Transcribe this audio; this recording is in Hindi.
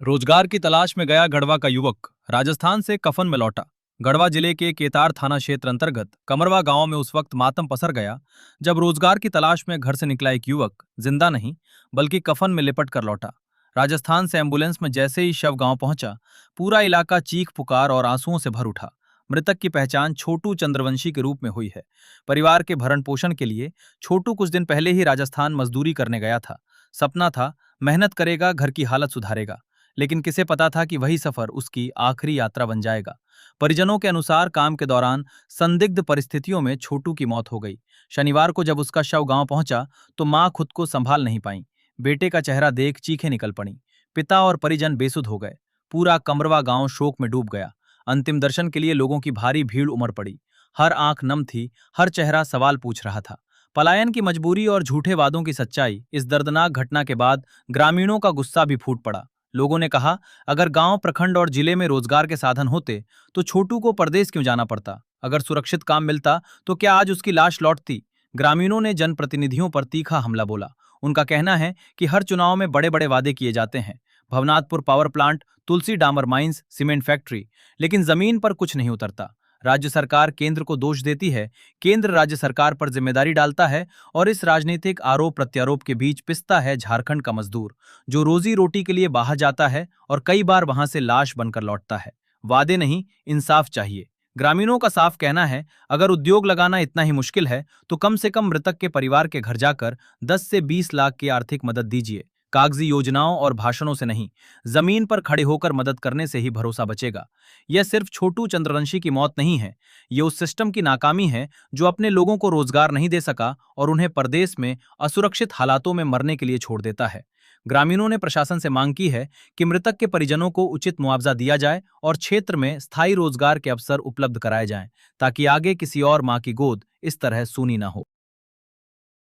रोजगार की तलाश में गया गढ़वा का युवक राजस्थान से कफन में लौटा। गढ़वा जिले के केतार थाना क्षेत्र अंतर्गत कमरवा गांव में उस वक्त मातम पसर गया जब रोजगार की तलाश में घर से निकला एक युवक जिंदा नहीं बल्कि कफन में लिपट कर लौटा। राजस्थान से एम्बुलेंस में जैसे ही शव गांव पहुंचा, पूरा इलाका चीख पुकार और आंसुओं से भर उठा। मृतक की पहचान छोटू चंद्रवंशी के रूप में हुई है। परिवार के भरण पोषण के लिए छोटू कुछ दिन पहले ही राजस्थान मजदूरी करने गया था। सपना था मेहनत करेगा, घर की हालत सुधारेगा, लेकिन किसे पता था कि वही सफर उसकी आखिरी यात्रा बन जाएगा। परिजनों के अनुसार काम के दौरान संदिग्ध परिस्थितियों में छोटू की मौत हो गई। शनिवार को जब उसका शव गांव पहुंचा तो मां खुद को संभाल नहीं पाई। बेटे का चेहरा देख चीखें निकल पड़ी। पिता और परिजन बेसुध हो गए। पूरा कमरवा गांव शोक में डूब गया। अंतिम दर्शन के लिए लोगों की भारी भीड़ उमड़ पड़ी। हर आंख नम थी, हर चेहरा सवाल पूछ रहा था। पलायन की मजबूरी और झूठे वादों की सच्चाई, इस दर्दनाक घटना के बाद ग्रामीणों का गुस्सा भी फूट पड़ा। लोगों ने कहा, अगर गांव, प्रखंड और जिले में रोजगार के साधन होते तो छोटू को परदेश क्यों जाना पड़ता? अगर सुरक्षित काम मिलता तो क्या आज उसकी लाश लौटती? ग्रामीणों ने जनप्रतिनिधियों पर तीखा हमला बोला। उनका कहना है कि हर चुनाव में बड़े बड़े वादे किए जाते हैं, भवनाथपुर पावर प्लांट, तुलसी डामर माइंस, सीमेंट फैक्ट्री, लेकिन जमीन पर कुछ नहीं उतरता। राज्य सरकार केंद्र को दोष देती है, केंद्र राज्य सरकार पर जिम्मेदारी डालता है, और इस राजनीतिक आरोप प्रत्यारोप के बीच पिसता है झारखंड का मजदूर, जो रोजी रोटी के लिए बाहर जाता है और कई बार वहां से लाश बनकर लौटता है। वादे नहीं, इंसाफ चाहिए। ग्रामीणों का साफ कहना है, अगर उद्योग लगाना इतना ही मुश्किल है तो कम से कम मृतक के परिवार के घर जाकर 10 से 20 लाख की आर्थिक मदद दीजिए। कागजी योजनाओं और भाषणों से नहीं, जमीन पर खड़े होकर मदद करने से ही भरोसा बचेगा। यह सिर्फ छोटू चंद्रवंशी की मौत नहीं है, ये उस सिस्टम की नाकामी है जो अपने लोगों को रोजगार नहीं दे सका और उन्हें परदेश में असुरक्षित हालातों में मरने के लिए छोड़ देता है। ग्रामीणों ने प्रशासन से मांग की है कि मृतक के परिजनों को उचित मुआवजा दिया जाए और क्षेत्र में स्थायी रोजगार के अवसर उपलब्ध कराए जाएं, ताकि आगे किसी और मां की गोद इस तरह सूनी ना हो।